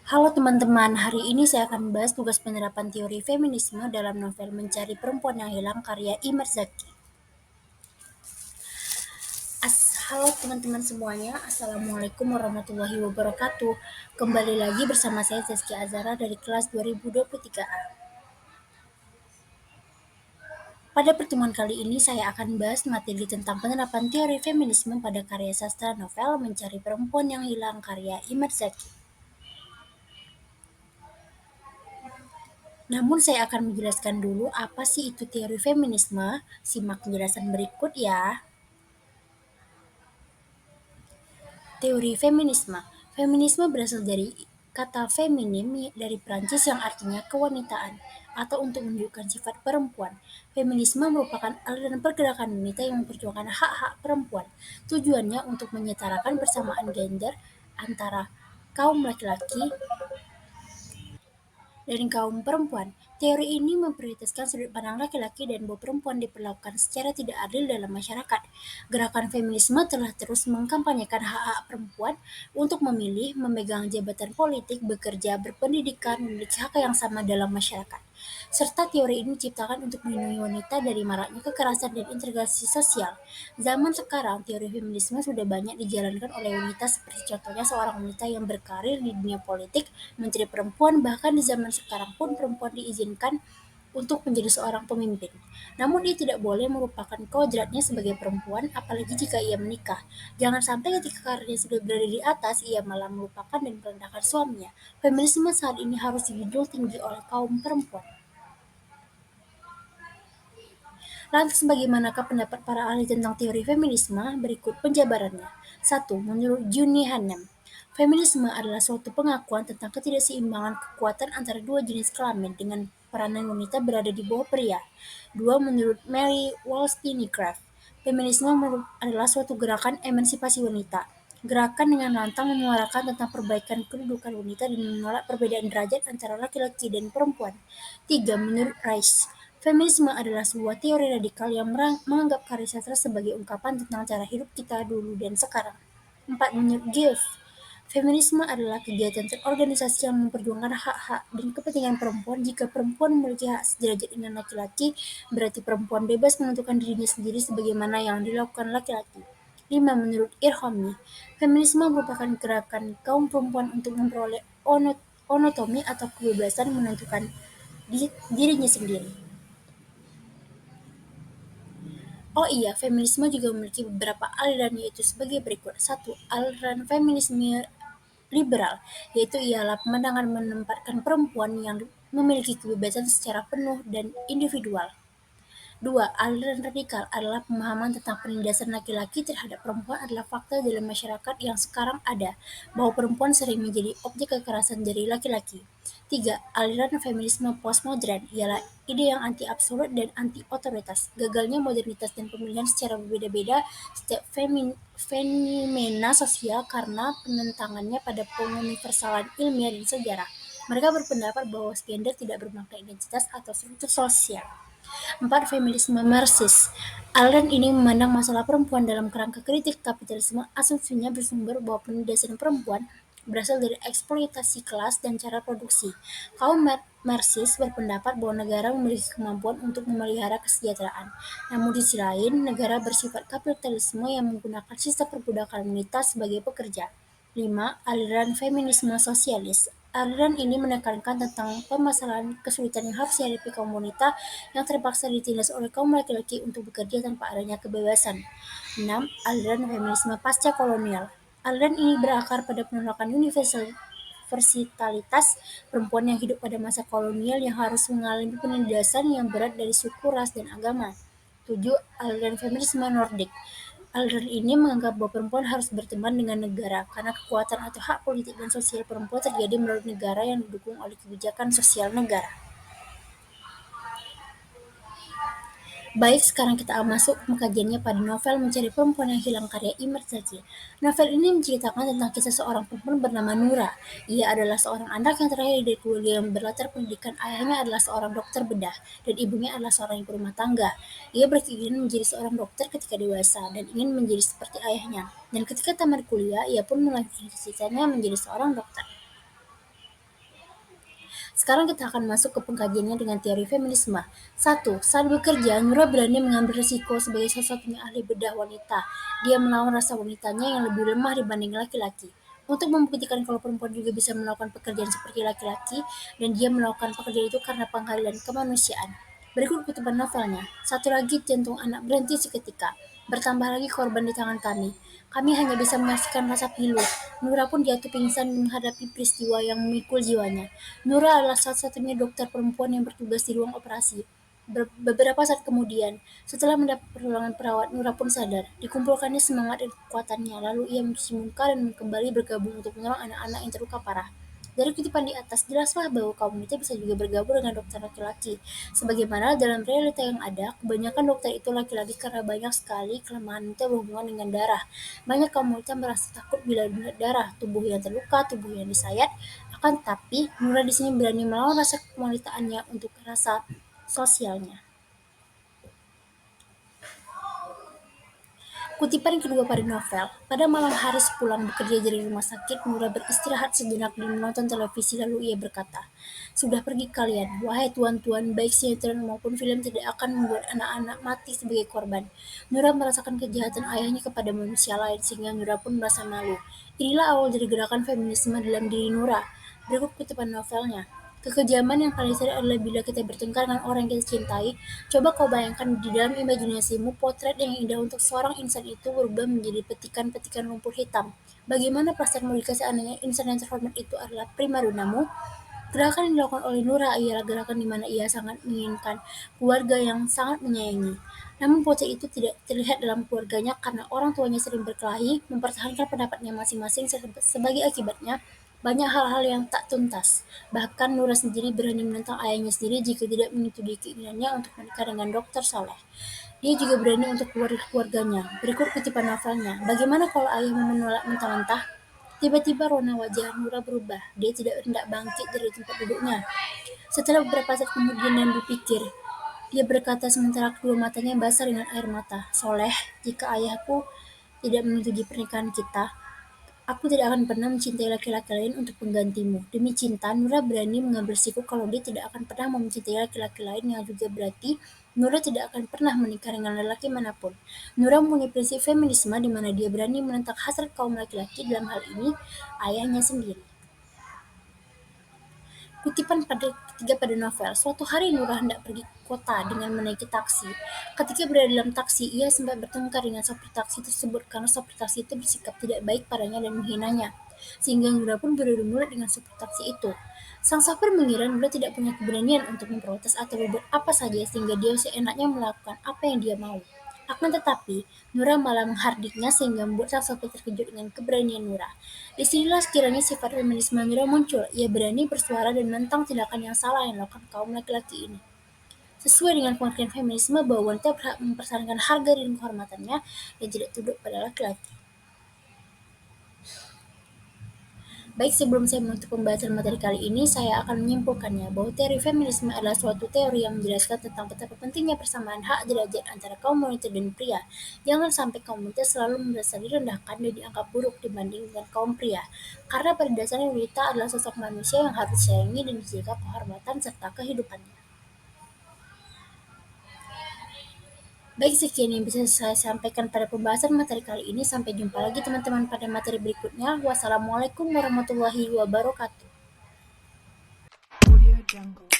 Halo teman-teman, hari ini saya akan membahas tugas penerapan teori feminisme dalam novel Mencari Perempuan yang Hilang karya Imer Zaki. Halo teman-teman semuanya, Assalamualaikum warahmatullahi wabarakatuh. Kembali lagi bersama saya Zaskia Azara dari kelas 2023A. Pada pertemuan kali ini saya akan bahas materi tentang penerapan teori feminisme pada karya sastra novel Mencari Perempuan yang Hilang karya Imer Zaki. Namun saya akan menjelaskan dulu apa sih itu teori feminisme. Simak penjelasan berikut ya. Teori feminisme. Feminisme berasal dari kata feminim dari Prancis yang artinya kewanitaan atau untuk menunjukkan sifat perempuan. Feminisme merupakan aliran pergerakan wanita yang memperjuangkan hak-hak perempuan. Tujuannya untuk menyetarakan persamaan gender antara kaum laki-laki dan kaum perempuan. Teori ini memprioritaskan sudut pandang laki-laki dan bahwa perempuan diperlakukan secara tidak adil dalam masyarakat. Gerakan feminisme telah terus mengkampanyekan hak-hak perempuan untuk memilih, memegang jabatan politik, bekerja, berpendidikan, memiliki hak yang sama dalam masyarakat. Serta teori ini diciptakan untuk melindungi wanita dari maraknya kekerasan dan integrasi sosial. Zaman sekarang, teori feminisme sudah banyak dijalankan oleh wanita seperti contohnya seorang wanita yang berkarir di dunia politik, menteri perempuan, bahkan di zaman sekarang pun perempuan diizinkan untuk menjadi seorang pemimpin. Namun ia tidak boleh merupakan kodratnya sebagai perempuan, apalagi jika ia menikah. Jangan sampai ketika karirnya sudah berada di atas, ia malah melupakan dan merendahkan suaminya. Feminisme saat ini harus dijunjung tinggi oleh kaum perempuan. Lantas bagaimanakah pendapat para ahli tentang teori feminisme? Berikut penjabarannya. 1. Menurut Juni Hanem, feminisme adalah suatu pengakuan tentang ketidakseimbangan kekuatan antara dua jenis kelamin dengan peranan wanita berada di bawah pria. 2. Menurut Mary Wollstonecraft, feminisme adalah suatu gerakan emansipasi wanita. Gerakan dengan lantang menyuarakan tentang perbaikan kedudukan wanita dan menolak perbedaan derajat antara laki-laki dan perempuan. 3. Menurut Rice, feminisme adalah sebuah teori radikal yang menganggap karya sastra sebagai ungkapan tentang cara hidup kita dulu dan sekarang. 4. Menurut Gill, feminisme adalah kegiatan terorganisasi yang memperjuangkan hak-hak dan kepentingan perempuan. Jika perempuan memiliki hak sederajat dengan laki-laki, berarti perempuan bebas menentukan dirinya sendiri sebagaimana yang dilakukan laki-laki. 5. Menurut Irhomi, feminisme merupakan gerakan kaum perempuan untuk memperoleh otonomi atau kebebasan menentukan dirinya sendiri. Oh iya, feminisme juga memiliki beberapa aliran yaitu sebagai berikut. 1. Aliran feminisme liberal, yaitu ialah pandangan menempatkan perempuan yang memiliki kebebasan secara penuh dan individual. 2. Aliran radikal adalah pemahaman tentang penindasan laki-laki terhadap perempuan adalah fakta dalam masyarakat yang sekarang ada, bahwa perempuan sering menjadi objek kekerasan dari laki-laki. 3. Aliran feminisme postmodern ialah ide yang anti-absolut dan anti-otoritas. Gagalnya modernitas dan pemilihan secara berbeda-beda setiap fenomena sosial karena penentangannya pada penguniversalan ilmiah dan sejarah. Mereka berpendapat bahwa gender tidak bermakna identitas atau struktur sosial. 4. Feminisme Marxis. Aliran ini memandang masalah perempuan dalam kerangka kritik kapitalisme. Asumsinya bersumber bahwa penindasan perempuan berasal dari eksploitasi kelas dan cara produksi. Kaum Marxis berpendapat bahwa negara memiliki kemampuan untuk memelihara kesejahteraan. Namun di sisi lain, negara bersifat kapitalisme yang menggunakan sistem perbudakan wanita sebagai pekerja. 5. Aliran feminisme sosialis. Aliran ini menekankan tentang permasalahan kesulitan yang harus dihadapi kaum wanita yang terpaksa ditindas oleh kaum laki-laki untuk bekerja tanpa adanya kebebasan. 6. Aliran feminisme pasca kolonial. Aliran ini berakar pada penolakan universalitas perempuan yang hidup pada masa kolonial yang harus mengalami penindasan yang berat dari suku, ras, dan agama. 7. Aliran feminisme Nordik. Aliran ini menganggap bahwa perempuan harus berteman dengan negara karena kekuatan atau hak politik dan sosial perempuan terjadi melalui negara yang didukung oleh kebijakan sosial negara. Baik, sekarang kita masuk pengkajiannya pada novel Mencari Perempuan yang Hilang karya Imer Zaki. Novel ini menceritakan tentang kisah seorang perempuan bernama Nura. Ia adalah seorang anak yang terakhir dari keluarga yang berlatar pendidikan. Ayahnya adalah seorang dokter bedah dan ibunya adalah seorang ibu rumah tangga. Ia berkeinginan menjadi seorang dokter ketika dewasa dan ingin menjadi seperti ayahnya. Dan ketika tamat kuliah, ia pun melanjutkan cita-citanya menjadi seorang dokter. Sekarang kita akan masuk ke pengkajiannya dengan teori feminisme. 1. Saat bekerja, Nura berani mengambil risiko sebagai satu-satunya ahli bedah wanita. Dia melawan rasa wanitanya yang lebih lemah dibanding laki-laki. Untuk membuktikan kalau perempuan juga bisa melakukan pekerjaan seperti laki-laki, dan dia melakukan pekerjaan itu karena penghargaan kemanusiaan. Berikut kutipan novelnya. Satu lagi jantung anak berhenti seketika. Bertambah lagi korban di tangan kami. Kami hanya bisa menyaksikan rasa pilu. Nura pun jatuh pingsan menghadapi peristiwa yang memikul jiwanya. Nura adalah satu-satunya dokter perempuan yang bertugas di ruang operasi. Beberapa saat kemudian, setelah mendapat pertolongan perawat, Nura pun sadar. Dikumpulkannya semangat dan kekuatannya, lalu ia mencuci muka dan kembali bergabung untuk menolong anak-anak yang terluka parah. Dari kutipan di atas, jelaslah bahwa kaum wanita bisa juga bergabung dengan dokter laki-laki. Sebagaimana dalam realita yang ada, kebanyakan dokter itu laki-laki karena banyak sekali kelemahan wanita berhubungan dengan darah. Banyak kaum wanita merasa takut bila melihat darah, tubuh yang terluka, tubuh yang disayat. Akan tetapi, Nura di sini berani melawan rasa kewanitaannya untuk rasa sosialnya. Kutipan kedua pada novel, pada malam hari sepulang bekerja dari rumah sakit, Nura beristirahat sejenak dan menonton televisi lalu ia berkata, "Sudah pergi kalian, wahai tuan-tuan, baik sinetron maupun film tidak akan membuat anak-anak mati sebagai korban." Nura merasakan kejahatan ayahnya kepada manusia lain sehingga Nura pun merasa malu. Inilah awal dari gerakan feminisme dalam diri Nura. Berikut kutipan novelnya. Kekejaman yang paling sering adalah bila kita bertengkar dengan orang yang kita cintai. Coba kau bayangkan di dalam imajinasimu potret yang indah untuk seorang insan itu berubah menjadi petikan-petikan lumpur hitam. Bagaimana perasaanmu jika seandainya insan yang terhormat itu adalah primadonamu? Gerakan yang dilakukan oleh Nura ialah gerakan di mana ia sangat menginginkan keluarga yang sangat menyayangi. Namun potret itu tidak terlihat dalam keluarganya karena orang tuanya sering berkelahi, mempertahankan pendapatnya masing-masing sebagai akibatnya banyak hal-hal yang tak tuntas. Bahkan Nura sendiri berani menentang ayahnya sendiri jika tidak menyetujui keinginannya untuk menikah dengan Dokter Saleh. Dia juga berani untuk keluar dari keluarganya. Berikut kutipan novelnya. Bagaimana kalau ayahmu menolak mentah-mentah? Tiba-tiba rona wajah Nura berubah. Dia tidak hendak bangkit dari tempat duduknya. Setelah beberapa saat kemudian dan berpikir, dia berkata sementara kedua matanya basah dengan air mata, "Soleh, jika ayahku tidak menyetujui pernikahan kita, aku tidak akan pernah mencintai laki-laki lain untuk penggantimu." Demi cinta, Nura berani mengambil risiko kalau dia tidak akan pernah mencintai laki-laki lain, yang juga berarti Nura tidak akan pernah menikah dengan lelaki manapun. Nura mempunyai prinsip feminisme di mana dia berani menentang hasrat kaum laki-laki, dalam hal ini ayahnya sendiri. Kutipan ketiga pada novel, suatu hari Nura hendak pergi ke kota dengan menaiki taksi. Ketika berada dalam taksi, ia sempat bertengkar dengan sopir taksi tersebut karena sopir taksi itu bersikap tidak baik padanya dan menghinanya. Sehingga Nura pun beradu mulut dengan sopir taksi itu. Sang sopir mengira Nura tidak punya keberanian untuk memprotes atau berbuat apa saja sehingga dia seenaknya melakukan apa yang dia mau. Akan tetapi, Nura malah menghardiknya sehingga membuat sang sopir terkejut dengan keberanian Nura. Disinilah sekiranya sifat feminisme Mira muncul. Ia berani bersuara dan menentang tindakan yang salah yang dilakukan kaum laki-laki ini. Sesuai dengan pengertian feminisme bahwa wanita berhak mempertahankan harga dan kehormatannya dan tidak tunduk pada laki-laki. Baik, sebelum saya menutup pembahasan materi kali ini, saya akan menyimpulkannya bahwa teori feminisme adalah suatu teori yang menjelaskan tentang betapa pentingnya persamaan hak derajat antara kaum wanita dan pria. Jangan sampai kaum wanita selalu merasa direndahkan dan dianggap buruk dibanding dengan kaum pria. Karena pada dasarnya wanita adalah sosok manusia yang harus disayangi dan dijaga kehormatan serta kehidupannya. Baik, sekian yang bisa saya sampaikan pada pembahasan materi kali ini. Sampai jumpa lagi teman-teman pada materi berikutnya. Wassalamualaikum warahmatullahi wabarakatuh. Audio Jungle.